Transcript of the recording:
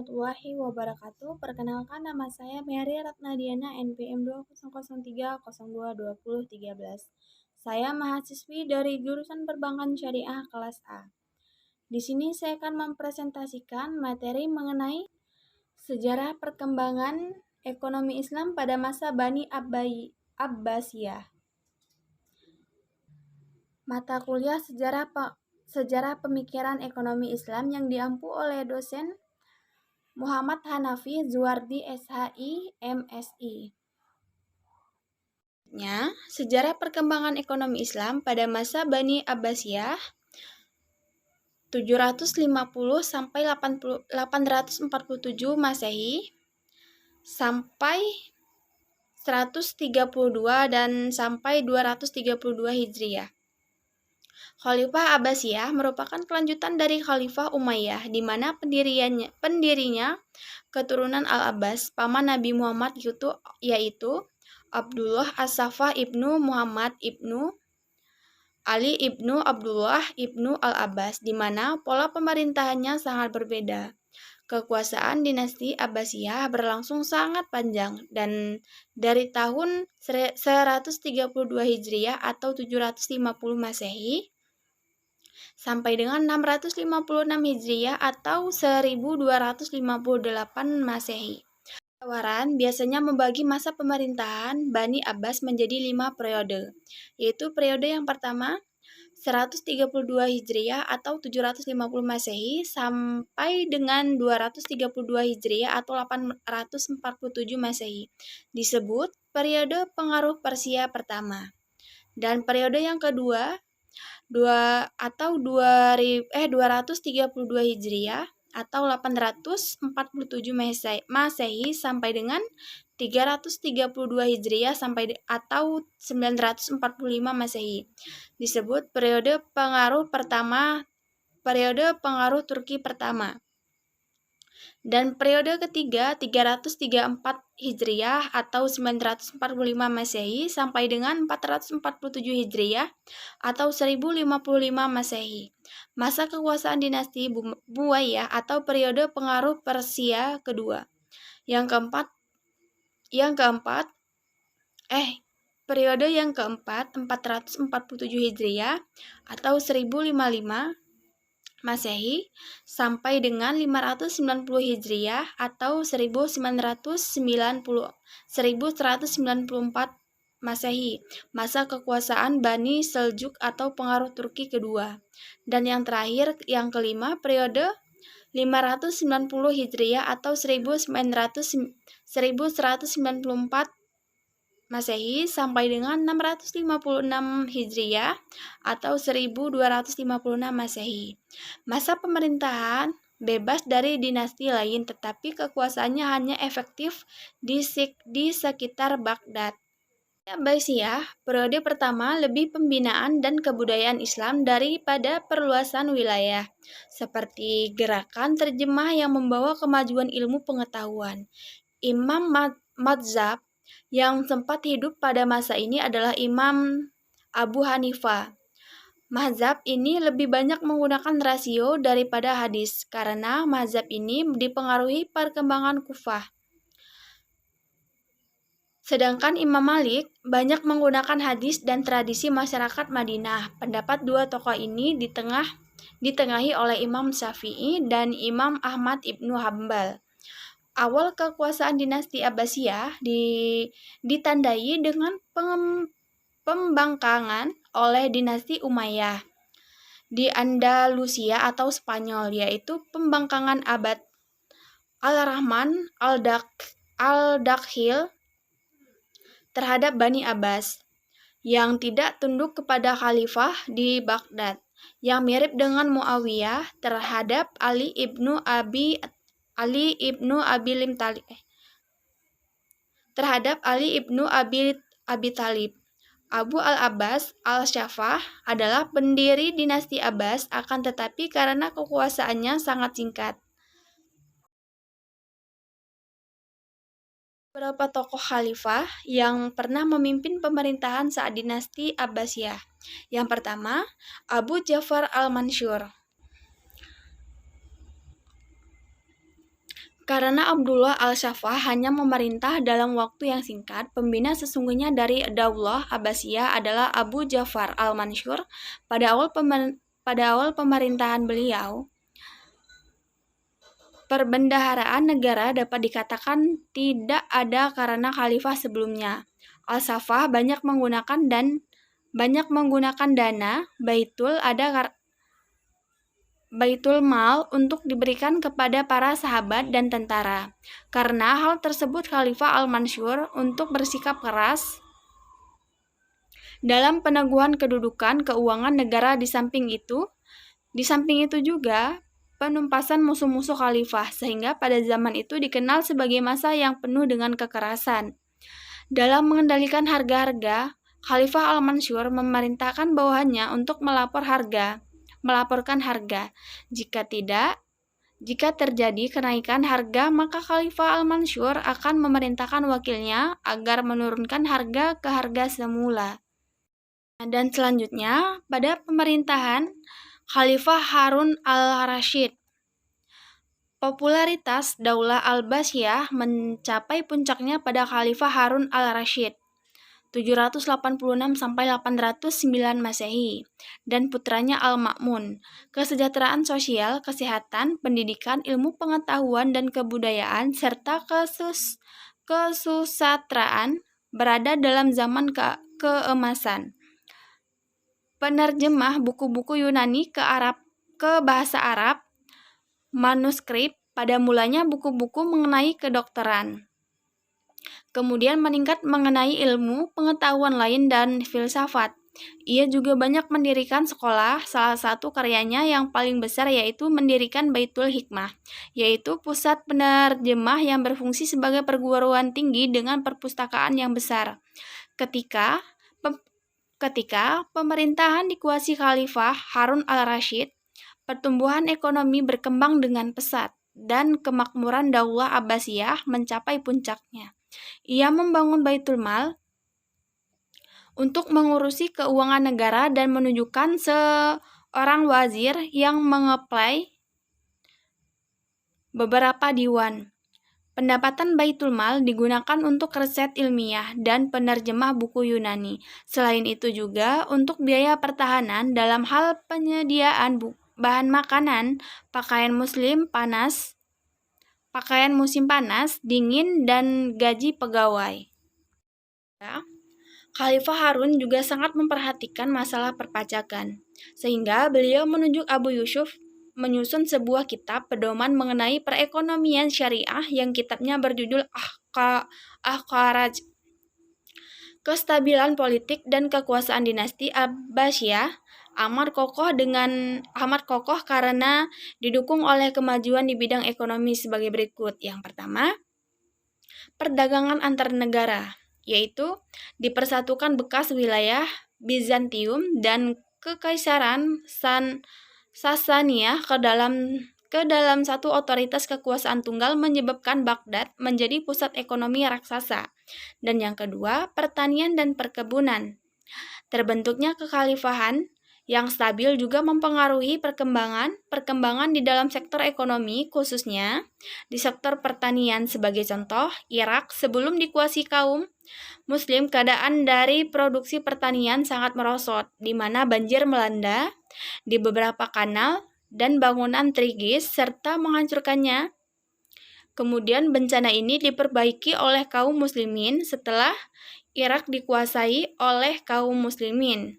warahmatullahi wabarakatuh. Perkenalkan, nama saya Mary Ratnadiana, NPM 2003022013. Saya mahasiswi dari jurusan Perbankan Syariah kelas A. Di sini saya akan mempresentasikan materi mengenai sejarah perkembangan ekonomi Islam pada masa Bani Abbasiyah. Mata kuliah Sejarah Pemikiran Ekonomi Islam yang diampu oleh dosen Muhammad Hanafi Zuwardi SHI MSI. Sejarah perkembangan ekonomi Islam pada masa Bani Abbasiyah 750 sampai 847 Masehi sampai 132 dan sampai 232 Hijriah. Khalifah Abbasiyah merupakan kelanjutan dari Khalifah Umayyah, di mana pendirinya keturunan Al-Abbas, paman Nabi Muhammad yaitu Abdullah As-Saffah ibnu Muhammad ibnu Ali ibnu Abdullah ibnu Al-Abbas, di mana pola pemerintahannya sangat berbeda. Kekuasaan dinasti Abbasiyah berlangsung sangat panjang dan dari tahun 132 Hijriah atau 750 Masehi sampai dengan 656 Hijriah atau 1258 Masehi. Tawaran biasanya membagi masa pemerintahan Bani Abbas menjadi 5 periode, yaitu periode yang pertama 132 Hijriah atau 750 Masehi sampai dengan 232 Hijriah atau 847 Masehi disebut periode pengaruh Persia pertama. Dan periode yang kedua 232 Hijriah atau 847 Masehi sampai dengan 332 Hijriah atau 945 Masehi disebut periode pengaruh Turki pertama. Dan periode ketiga 334 Hijriah atau 945 Masehi sampai dengan 447 Hijriah atau 1055 Masehi. Masa kekuasaan dinasti Bumayyah atau periode pengaruh Persia kedua. Periode yang keempat 447 Hijriah atau 1055 Masehi sampai dengan 590 Hijriah atau 1194 Masehi, masa kekuasaan Bani Seljuk atau pengaruh Turki kedua. Dan yang terakhir, yang kelima, periode 590 Hijriah atau 1194 Masehi sampai dengan 656 Hijriah atau 1256 Masehi. Masa pemerintahan bebas dari dinasti lain, tetapi kekuasaannya hanya efektif di sekitar Baghdad. Abbasiyah, periode pertama lebih pembinaan dan kebudayaan Islam daripada perluasan wilayah, seperti gerakan terjemah yang membawa kemajuan ilmu pengetahuan. Imam Madzhab yang sempat hidup pada masa ini adalah Imam Abu Hanifah. Mazhab ini lebih banyak menggunakan rasio daripada hadis, karena mazhab ini dipengaruhi perkembangan Kufah. Sedangkan Imam Malik banyak menggunakan hadis dan tradisi masyarakat Madinah. Pendapat dua tokoh ini ditengahi oleh Imam Syafi'i dan Imam Ahmad ibnu Hambal. Awal kekuasaan dinasti Abbasiyah ditandai dengan pembangkangan oleh dinasti Umayyah di Andalusia atau Spanyol, yaitu pembangkangan abad Al-Rahman Al-Dakhil terhadap Bani Abbas yang tidak tunduk kepada khalifah di Baghdad, yang mirip dengan Muawiyah terhadap Ali ibnu Abi Thalib. Abu al-Abbas al-Shaffah adalah pendiri dinasti Abbas, akan tetapi karena kekuasaannya sangat singkat. Beberapa tokoh khalifah yang pernah memimpin pemerintahan saat dinasti Abbasiyah. Yang pertama, Abu Ja'far al-Mansur. Karena Abdullah al-Shafah hanya memerintah dalam waktu yang singkat, pembina sesungguhnya dari Daulah Abbasiyah adalah Abu Ja'far al-Mansur. Pada awal pemerintahan beliau, perbendaharaan negara dapat dikatakan tidak ada karena khalifah sebelumnya. Al-Shafah banyak menggunakan dana Baitul Mal untuk diberikan kepada para sahabat dan tentara. Karena hal tersebut, Khalifah Al-Mansur untuk bersikap keras dalam peneguhan kedudukan keuangan negara. Di samping itu juga penumpasan musuh-musuh khalifah, sehingga pada zaman itu dikenal sebagai masa yang penuh dengan kekerasan. Dalam mengendalikan harga-harga, Khalifah Al-Mansur memerintahkan bawahannya untuk melaporkan harga. Jika terjadi kenaikan harga, maka Khalifah Al-Mansur akan memerintahkan wakilnya agar menurunkan harga ke harga semula. Dan selanjutnya, pada pemerintahan Khalifah Harun al-Rasyid, popularitas Daulah Abbasiyah mencapai puncaknya pada Khalifah Harun al-Rasyid 786 sampai 809 Masehi dan putranya Al-Ma'mun. Kesejahteraan sosial, kesehatan, pendidikan, ilmu pengetahuan dan kebudayaan serta kesusastraan berada dalam zaman keemasan. Penerjemah buku-buku Yunani ke bahasa Arab, manuskrip, pada mulanya buku-buku mengenai kedokteran. Kemudian meningkat mengenai ilmu pengetahuan lain dan filsafat. Ia juga banyak mendirikan sekolah. Salah satu karyanya yang paling besar yaitu mendirikan Baitul Hikmah, yaitu pusat penerjemah yang berfungsi sebagai perguruan tinggi dengan perpustakaan yang besar. Ketika pemerintahan dikuasai Khalifah Harun al-Rasyid, pertumbuhan ekonomi berkembang dengan pesat dan kemakmuran Daulah Abbasiyah mencapai puncaknya. Ia membangun Baitul Mal untuk mengurusi keuangan negara dan menunjukkan seorang wazir yang mengeplai beberapa diwan. Pendapatan Baitul Mal digunakan untuk riset ilmiah dan penerjemah buku Yunani. Selain itu juga untuk biaya pertahanan dalam hal penyediaan bahan makanan, pakaian musim panas, dingin, dan gaji pegawai. Khalifah Harun juga sangat memperhatikan masalah perpajakan, sehingga beliau menunjuk Abu Yusuf menyusun sebuah kitab pedoman mengenai perekonomian syariah yang kitabnya berjudul Al-Kharaj. Kestabilan politik dan kekuasaan dinasti Abbasiyah amat kokoh karena didukung oleh kemajuan di bidang ekonomi sebagai berikut. Yang pertama, perdagangan antar negara, yaitu dipersatukan bekas wilayah Bizantium dan Kekaisaran Sasaniyah ke dalam satu otoritas kekuasaan tunggal, menyebabkan Baghdad menjadi pusat ekonomi raksasa. Dan yang kedua, pertanian dan perkebunan. Terbentuknya kekhalifahan yang stabil juga mempengaruhi perkembangan di dalam sektor ekonomi, khususnya di sektor pertanian. Sebagai contoh, Irak sebelum dikuasai kaum Muslim, keadaan dari produksi pertanian sangat merosot, di mana banjir melanda di beberapa kanal dan bangunan Tigris serta menghancurkannya. Kemudian bencana ini diperbaiki oleh kaum muslimin setelah Irak dikuasai oleh kaum muslimin.